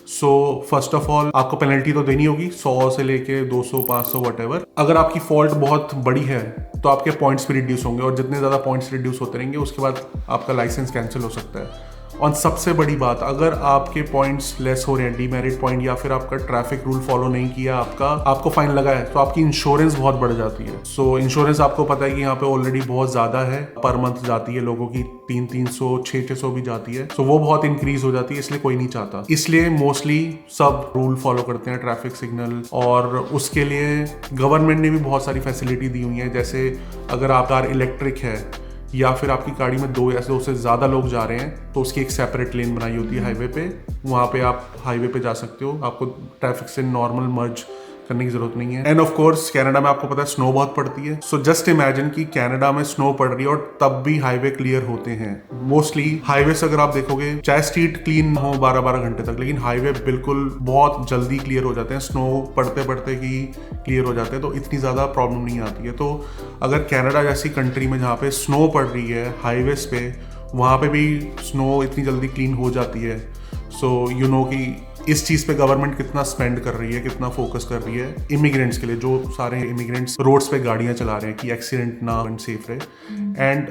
सो फर्स्ट ऑफ ऑल आपको पेनल्टी तो देनी होगी, 100 से लेके 200, 500 वट। अगर आपकी फॉल्ट बहुत बड़ी है तो आपके पॉइंट्स भी रिड्यूस होंगे और जितने ज़्यादा पॉइंट्स रिड्यूस होते रहेंगे उसके बाद आपका लाइसेंस कैंसिल हो सकता है। और सबसे बड़ी बात, अगर आपके पॉइंट्स लेस हो रहे हैं, डीमेरिट पॉइंट, या फिर आपका ट्रैफिक रूल फॉलो नहीं किया, आपको फाइन लगा है, तो आपकी इंश्योरेंस बहुत बढ़ जाती है। सो इंश्योरेंस आपको पता है कि यहाँ पे ऑलरेडी बहुत ज्यादा है, पर मंथ जाती है लोगों की 300 600 भी जाती है, सो वो बहुत इंक्रीज हो जाती है, इसलिए कोई नहीं चाहता। इसलिए मोस्टली सब रूल फॉलो करते हैं, ट्रैफिक सिग्नल, और उसके लिए गवर्नमेंट ने भी बहुत सारी फैसिलिटी दी हुई है। जैसे अगर आपकी कार इलेक्ट्रिक है या फिर आपकी गाड़ी में 2 या 2 से ज़्यादा लोग जा रहे हैं, तो उसकी एक सेपरेट लेन बनाई होती है हाईवे पे, वहाँ पे आप हाईवे पे जा सकते हो, आपको ट्रैफिक से नॉर्मल मर्ज करने की जरूरत नहीं है। एंड ऑफ कोर्स कनाडा में आपको पता है स्नो बहुत पड़ती है, सो जस्ट इमेजिन कि कनाडा में स्नो पड़ रही है और तब भी हाईवे क्लियर होते हैं। मोस्टली हाईवे से अगर आप देखोगे, चाहे स्ट्रीट क्लीन हो 12-12 घंटे तक, लेकिन हाईवे बिल्कुल बहुत जल्दी क्लियर हो जाते हैं, स्नो पड़ते पड़ते ही क्लियर हो जाते हैं, तो इतनी ज़्यादा प्रॉब्लम नहीं आती है। तो अगर कनाडा जैसी कंट्री में जहाँ पे स्नो पड़ रही है हाईवेज पे, वहाँ पे भी स्नो इतनी जल्दी क्लीन हो जाती है, सो यू नो कि इस चीज़ पे गवर्नमेंट कितना स्पेंड कर रही है, कितना फोकस कर रही है इमिग्रेंट्स के लिए, जो सारे इमिग्रेंट्स रोड्स पे गाड़ियाँ चला रहे हैं कि एक्सीडेंट ना सेफ रहे। एंड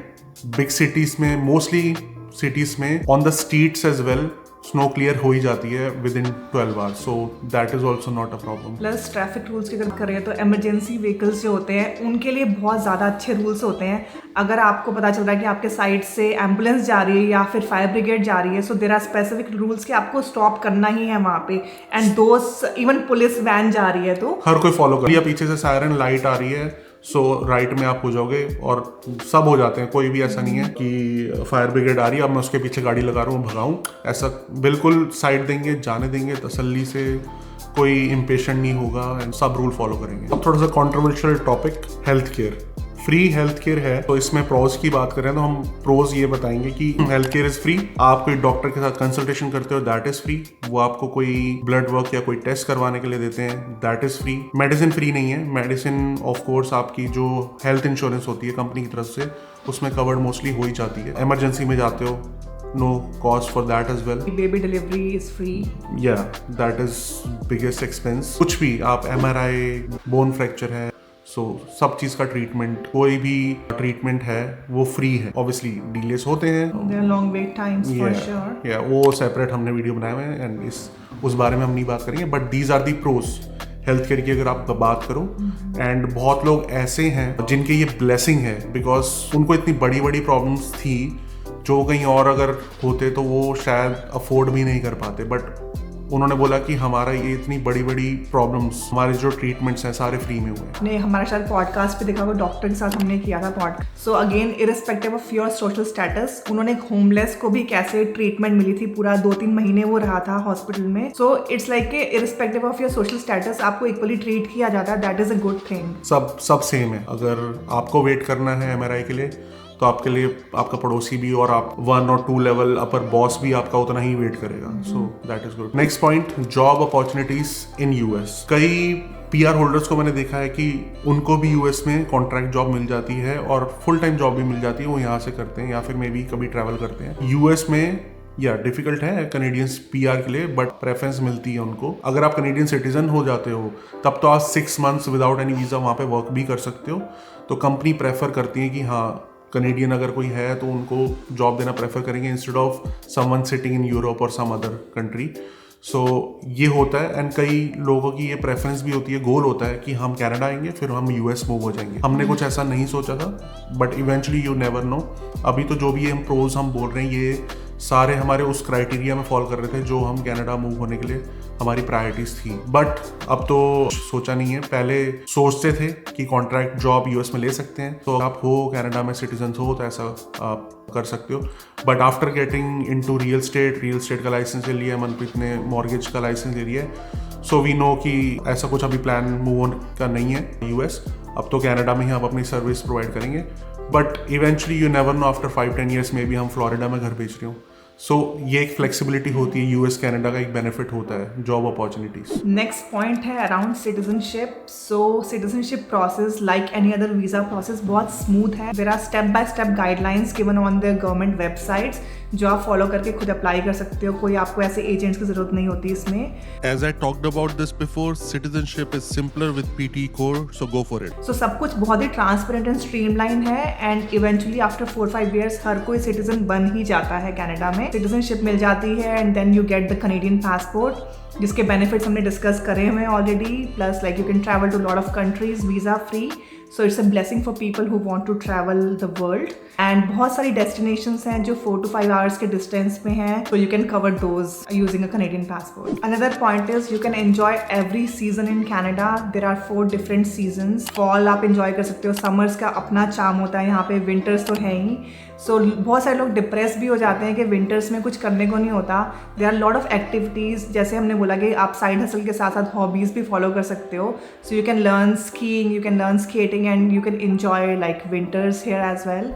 बिग सिटीज़ में, मोस्टली सिटीज़ में on the streets as well snow clear हो ही जाती है within 12 hours, so that is also not a problem. Plus traffic rules की अगर कर रहे हैं तो इमरजेंसी व्हीकल्स जो होते हैं उनके लिए बहुत ज़्यादा अच्छे रूल्स होते हैं। अगर आपको पता चल रहा है कि आपके साइड से एम्बुलेंस जा रही है या फिर फायर ब्रिगेड जा रही है, so there are specific rules कि आपको स्टॉप करना ही है वहाँ पे। एंड दोस्त इवन पुलिस वैन जा रही है तो हर कोई फॉलो कर, या पीछे से सायरन लाइट आ रही है, सो राइट में आप हो जाओगे, और सब हो जाते हैं। कोई भी ऐसा नहीं है कि फायर ब्रिगेड आ रही है अब मैं उसके पीछे गाड़ी लगा रहा हूँ भगाऊं, ऐसा बिल्कुल साइड देंगे, जाने देंगे तसल्ली से, कोई इम्पेशेंट नहीं होगा, एंड सब रूल फॉलो करेंगे। अब थोड़ा सा controversial topic, health care. Free health care है, तो इसमें प्रोज की बात करें तो हम प्रोज ये बताएंगे कि हेल्थ केयर इज फ्री। आप कोई डॉक्टर के साथ कंसल्टेशन करते हो, दैट इज फ्री। वो आपको कोई ब्लड वर्क या कोई टेस्ट करवाने के लिए देते हैं, that is free. Medicine free नहीं है, मेडिसिन ऑफ कोर्स आपकी जो हेल्थ इंश्योरेंस होती है कंपनी की तरफ से, उसमें कवर्ड मोस्टली हो ही जाती है। इमरजेंसी में जाते हो, no cost for that as well. Baby delivery is free. Yeah, that is biggest expense. कुछ भी आप MRI, bone fracture है, सो सब चीज़ का ट्रीटमेंट, कोई भी ट्रीटमेंट है वो फ्री है। ऑब्वियसली डिलेस होते हैं, There are long wait times for sure. या वो सेपरेट हमने वीडियो बनाए हुए हैं, एंड उस बारे में हम नहीं बात करेंगे, but these are the pros health care की अगर आप बात करो। एंड बहुत लोग ऐसे हैं जिनके ये ब्लेसिंग है, बिकॉज उनको इतनी बड़ी बड़ी प्रॉब्लम्स थी जो कहीं और अगर होते तो वो शायद अफोर्ड भी नहीं कर पाते, बट उन्होंने बोला कि हमारा ये इतनी बड़ी बड़ी प्रॉब्लम्स, हमारे जो ट्रीटमेंट्स हैं सारे फ्री में हुए। ने हमारा शायद पॉडकास्ट पे देखा होगा, डॉक्टर के साथ हमने किया था podcast. So again irrespective of your social status, उन्होंने एक होमलेस को भी कैसे ट्रीटमेंट मिली थी, पूरा 2-3 महीने वो रहा था हॉस्पिटल में। सो इट्स लाइक के irrespective of your social status आपको इक्वली ट्रीट किया जाता है, that is a good thing. सब सेम है। अगर आपको वेट करना है MRI के लिए, तो आपके लिए आपका पड़ोसी भी और आप 1 और 2 लेवल अपर बॉस भी आपका उतना ही वेट करेगा, सो that is good. Next point, job opportunities in US। कई PR होल्डर्स को मैंने देखा है कि उनको भी US में कॉन्ट्रैक्ट जॉब मिल जाती है और फुल टाइम जॉब भी मिल जाती है, वो यहाँ से करते हैं या फिर मे बी कभी ट्रैवल करते हैं। US में या डिफिकल्ट है कैनेडियंस PR के लिए, बट प्रेफरेंस मिलती है उनको। अगर आप कैनेडियन सिटीजन हो जाते हो तब तो आप 6 मंथ्स विदाउट एनी वीज़ा वहाँ पे वर्क भी कर सकते हो। तो कंपनी प्रेफर करती है कि हाँ कनेडियन अगर कोई है तो उनको जॉब देना प्रेफर करेंगे instead of someone sitting in Europe और सम अदर कंट्री। सो ये होता है, एंड कई लोगों की ये प्रेफरेंस भी होती है, गोल होता है कि हम कनाडा आएंगे फिर हम US मूव हो जाएंगे। हमने कुछ ऐसा नहीं सोचा था, but eventually you never know. अभी तो जो भी हम प्रोज हम बोल रहे हैं ये सारे हमारे उस क्राइटेरिया में फॉलो कर रहे थे जो हम कनाडा मूव होने के लिए हमारी प्रायोरिटीज थी। बट अब तो सोचा नहीं है, पहले सोचते थे कि कॉन्ट्रैक्ट जॉब US में ले सकते हैं, तो आप हो कनाडा में सिटीजन हो तो ऐसा आप कर सकते हो। But after getting into real estate का लाइसेंस ले लिया, मनप्रीत ने मॉर्गेज का लाइसेंस ले लिया है, सो वी नो कि ऐसा कुछ अभी प्लान मूव ऑन का नहीं है US। अब तो कनाडा में ही आप अपनी सर्विस प्रोवाइड करेंगे, but eventually you never know, after 5-10 years में भी हम फ्लोरिडा में घर बेच रहे हो। सो ये एक फ्लेक्सिबिलिटी होती है, US कनाडा का एक बेनिफिट होता है जॉब अपॉर्चुनिटीज। नेक्स्ट पॉइंट है around citizenship. So citizenship process like any other visa process बहुत स्मूथ है। There are step by step guidelines given on the government websites जो आप फॉलो करके खुद अप्लाई कर सकते हो। कोई आपको ऐसे एजेंट्स की जरूरत नहीं होती इसमें। As I talked about this before, citizenship is simpler with PT core, so go for it. सो सब कुछ बहुत ही ट्रांसपेरेंट एंड स्ट्रीमलाइन है, एंड इवेंचुअली आफ्टर 4-5 ईयर्स हर कोई सिटीजन बन ही जाता है कनाडा में। में सिटीजनशिप मिल जाती है and then you get the Canadian passport, जिसके बेनिफिट्स हमने डिस्कस करे हुए हैं already. Plus like you can travel to lot of countries visa free, so it's a blessing for people who want to travel the world. And बहुत सारी डेस्टिनेशंस हैं जो 4 to 5 आवर्स के डिस्टेंस पे हैं, so you can cover those using a Canadian passport. Another point is you can enjoy every season in Canada. There are 4 different seasons. Fall आप enjoy कर सकते हो, summers का अपना charm होता है यहाँ पे, winters तो है ही। सो बहुत सारे लोग डिप्रेस भी हो जाते हैं कि विंटर्स में कुछ करने को नहीं होता। There are lot of activities, जैसे हमने बोला कि आप साइड हसल के साथ साथ हॉबीज़ भी फॉलो कर सकते हो। So you can learn skiing, you can learn skating and you can enjoy like winters here as well.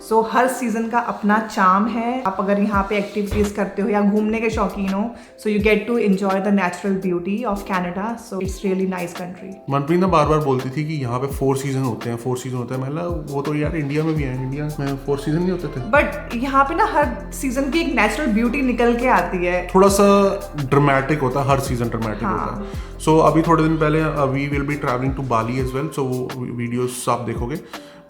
So हर सीज़न का अपना चार्म है। आप अगर यहाँ पे एक्टिविटीज़ करते हो या घूमने के शौकीन हो, so you get to enjoy the natural beauty of Canada. So it's really nice country. Manpreet ना बार बार बोलती थी कि यहाँ पे 4 सीजन होते हैं, 4 सीजन होते हैं। मैं वो तो यार इंडिया में भी है, इंडिया में 4 सीजन नहीं होते थे। बट यहाँ पे ना हर सीजन की एक नेचुरल ब्यूटी निकल के आती है। थोड़ा सा ड्रामेटिक होता है, हर सीजन ड्रामेटिक होता है। सो अभी थोड़े दिन पहले we will be travelling to Bali as well, so वो वीडियोस आप देखोगे।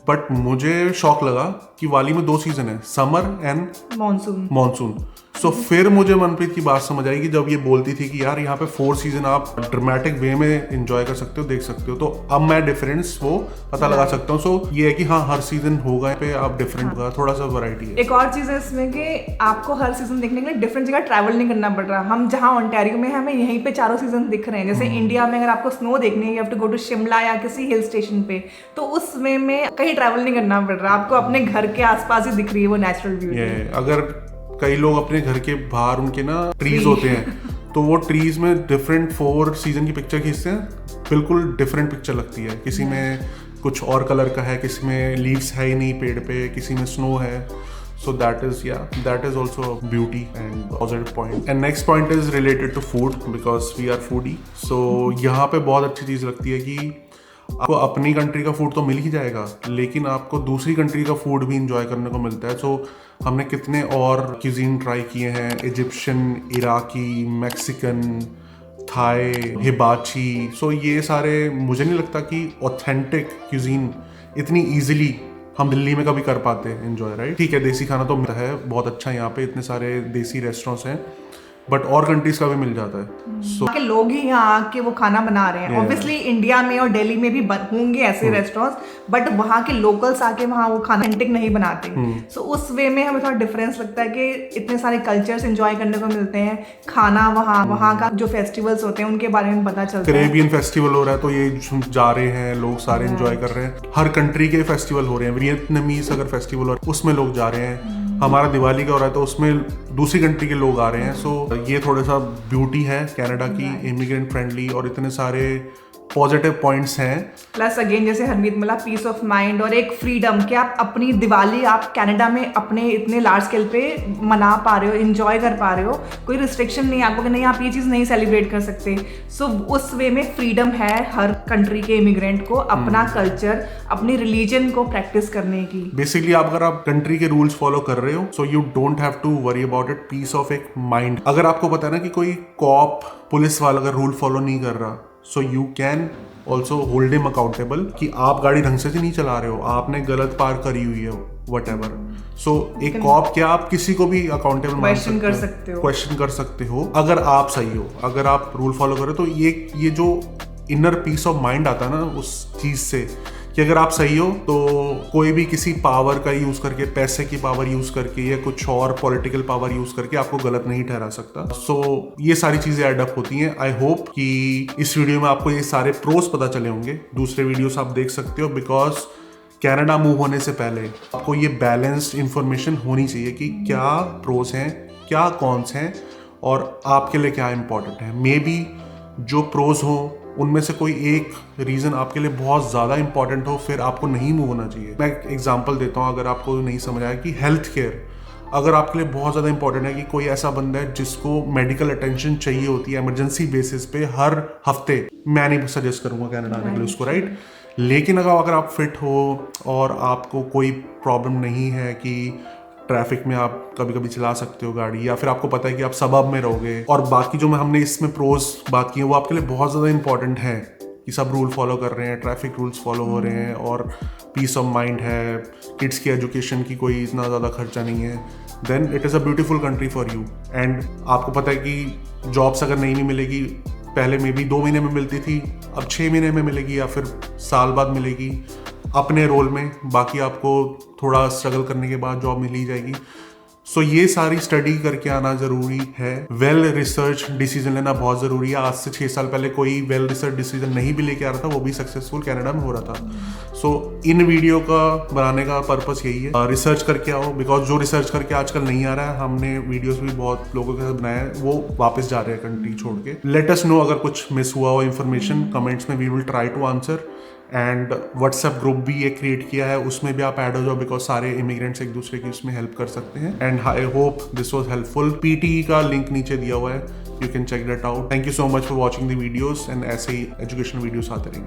बट मुझे शौक लगा कि बाली में 2 सीजन है, समर एंड मॉनसून। सो फिर मुझे मनप्रीत की बात समझ आई कि जब ये बोलती थी कि यार यहाँ पे 4 सीजन आप ड्रामेटिक वे में एंजॉय कर सकते हो, देख सकते हो, तो अब मैं डिफरेंस वो पता लगा सकता हूँ। सो ये है कि हाँ, हर सीजन होगा पे आप डिफरेंट होगा, थोड़ा सा वैरायटी है। एक और चीज़ है इसमें कि आपको हर सीजन देखने के लिए डिफरेंट जगह ट्रैवल नहीं करना पड़ रहा। हम जहाँ ओंटारियो में हैं, हमें यहीं पे चारों सीजन दिख रहे हैं। जैसे इंडिया में अगर आपको स्नो देखनी है, you have to go to Shimla या किसी हिल स्टेशन पे, तो उस वे में कहीं ट्रैवल नहीं करना पड़ रहा, आपको अपने घर के आसपास ही दिख रही है वो नेचुरल ब्यूटी। अगर कई लोग अपने घर के बाहर उनके ना ट्रीज होते हैं, तो वो ट्रीज में डिफरेंट 4 सीजन की पिक्चर खींचते हैं, बिल्कुल डिफरेंट पिक्चर लगती है। किसी में कुछ और कलर का है, किसी में लीव्स है ही नहीं पेड़ पे, किसी में स्नो है। So that is also a beauty and positive point. And next point is related to food because we are foodie. So यहाँ पे बहुत अच्छी चीज़ लगती है कि आपको अपनी कंट्री का फूड तो मिल ही जाएगा, लेकिन आपको दूसरी कंट्री का फूड भी इंजॉय करने को मिलता है। सो हमने कितने और क्यूजीन ट्राई किए हैं, इजिप्शियन, इराकी, मैक्सिकन, थाई, हिबाची। सो ये सारे मुझे नहीं लगता कि ऑथेंटिक क्यूजीन इतनी ईजिली हम दिल्ली में कभी कर पाते हैं एंजॉय, राइट? ठीक है, देसी खाना तो मिलता है बहुत अच्छा, यहाँ पे इतने सारे देसी रेस्टोरेंट्स हैं, बट और कंट्रीज का भी मिल जाता है। सो के लोग ही यहाँ आके वो खाना बना रहे हैं। ऑब्वियसली इंडिया में और दिल्ली में भी होंगे ऐसे रेस्टोरेंट्स, बट वहाँ के लोकल्स आके वहाँ वो खाना ऑथेंटिक नहीं बनाते। सो उस वे में हमें थोड़ा डिफरेंस लगता है कि इतने सारे कल्चर्स एंजॉय करने को मिलते हैं। खाना वहाँ का जो फेस्टिवल्स होते हैं उनके बारे में पता चलता है। कैरेबियन फेस्टिवल हो रहा है तो ये जा रहे हैं लोग, सारे एंजॉय कर रहे हैं। हर कंट्री के फेस्टिवल हो रहे हैं। वियतनामीज अगर फेस्टिवल हो रहा है उसमें लोग जा रहे हैं। हमारा दिवाली का हो रहा है तो उसमें दूसरी कंट्री के लोग आ रहे हैं। सो ये थोड़ा सा ब्यूटी है कनाडा की, इमिग्रेंट फ्रेंडली, और इतने सारे पॉजिटिव पॉइंट्स हैं। प्लस अगेन जैसे हरमीत मिला, पीस ऑफ माइंड और एक फ्रीडम कि आप अपनी दिवाली आप कनाडा में अपने इतने लार्ज स्केल पे मना पा रहे हो, एंजॉय कर पा रहे हो। कोई रिस्ट्रिक्शन नहीं है आपको कि नहीं आप ये चीज़ नहीं सेलिब्रेट कर सकते। सो उस वे में फ्रीडम है हर कंट्री के इमिग्रेंट को अपना कल्चर, अपनी रिलीजन को प्रैक्टिस करने की। बेसिकली अगर आप कंट्री के रूल्स फॉलो कर रहे हो, so you don't have to worry about it, peace of एक माइंड। अगर आपको पता है ना कि कोई कॉप, पुलिस वाला अगर रूल फॉलो नहीं कर रहा, सो you can also hold him accountable कि आप गाड़ी ढंग से नहीं चला रहे हो, आपने गलत पार करी हुई है, वट एवर। सो एक कॉप क्या, आप किसी को भी अकाउंटेबल क्वेश्चन कर सकते हो, क्वेश्चन कर सकते हो अगर आप सही हो, अगर आप रूल फॉलो करो। तो ये जो इनर पीस ऑफ माइंड आता है ना उस चीज से, कि अगर आप सही हो तो कोई भी किसी पावर का यूज करके, पैसे की पावर यूज करके या कुछ और पॉलिटिकल पावर यूज करके आपको गलत नहीं ठहरा सकता। सो ये सारी चीजें एडअप होती हैं। आई होप कि इस वीडियो में आपको ये सारे प्रोस पता चले होंगे। दूसरे वीडियोस आप देख सकते हो, बिकॉज कनाडा मूव होने से पहले आपको ये बैलेंस्ड इंफॉर्मेशन होनी चाहिए कि क्या प्रोस हैं, क्या कॉन्स हैं और आपके लिए क्या इंपॉर्टेंट है। मे बी जो प्रोस हो उनमें से कोई एक रीज़न आपके लिए बहुत ज़्यादा इंपॉर्टेंट हो, फिर आपको नहीं मूव होना चाहिए। मैं एक एग्जांपल देता हूँ अगर आपको नहीं समझ आया, कि हेल्थ केयर अगर आपके लिए बहुत ज़्यादा इंपॉर्टेंट है कि कोई ऐसा बंदा है जिसको मेडिकल अटेंशन चाहिए होती है इमरजेंसी बेसिस पे हर हफ्ते, मैं नहीं सजेस्ट करूँगा कनाडा आने के लिए उसको, राइट। लेकिन अगर आप फिट हो और आपको कोई प्रॉब्लम नहीं है कि ट्रैफिक में आप कभी कभी चला सकते हो गाड़ी, या फिर आपको पता है कि आप सबब में रहोगे, और बाकी जो हमने इसमें प्रोज बात की है वो आपके लिए बहुत ज़्यादा इंपॉर्टेंट है, कि सब रूल फॉलो कर रहे हैं, ट्रैफिक रूल्स फॉलो हो रहे हैं और पीस ऑफ माइंड है, किड्स की एजुकेशन की कोई इतना ज़्यादा खर्चा नहीं है, then it is a beautiful country for you. And आपको पता है कि जॉब्स अगर नहीं भी मिलेगी, पहले मे बी 2 महीने में मिलती थी, अब 6 महीने में मिलेगी या फिर साल बाद मिलेगी अपने रोल में, बाकी आपको थोड़ा स्ट्रगल करने के बाद जॉब मिल ही जाएगी। सो ये सारी स्टडी करके आना ज़रूरी है। वेल रिसर्च डिसीजन लेना बहुत ज़रूरी है। आज से 6 साल पहले कोई वेल रिसर्च डिसीजन नहीं भी लेके आ रहा था, वो भी सक्सेसफुल कनाडा में हो रहा था। सो इन वीडियो का बनाने का पर्पस यही है, रिसर्च करके आओ, बिकॉज जो रिसर्च करके आजकल नहीं आ रहा है, हमने वीडियोस भी बहुत लोगों के साथ बनाया है, वो वापस जा रहे हैं कंट्री छोड़ के। लेट अस नो अगर कुछ मिस हुआ हो इन्फॉर्मेशन कमेंट्स में, we will try to answer. And WhatsApp group भी ये क्रिएट किया है, उसमें भी आप ऐड हो जाओ, बिकॉज सारे इमिग्रेंट्स एक दूसरे की उसमें हेल्प कर सकते हैं। And I hope this was helpful. PTE का लिंक नीचे दिया हुआ है, you can check that out. Thank you so much for watching the videos, and ऐसे ही एजुकेशनल वीडियोस आते रहेंगे।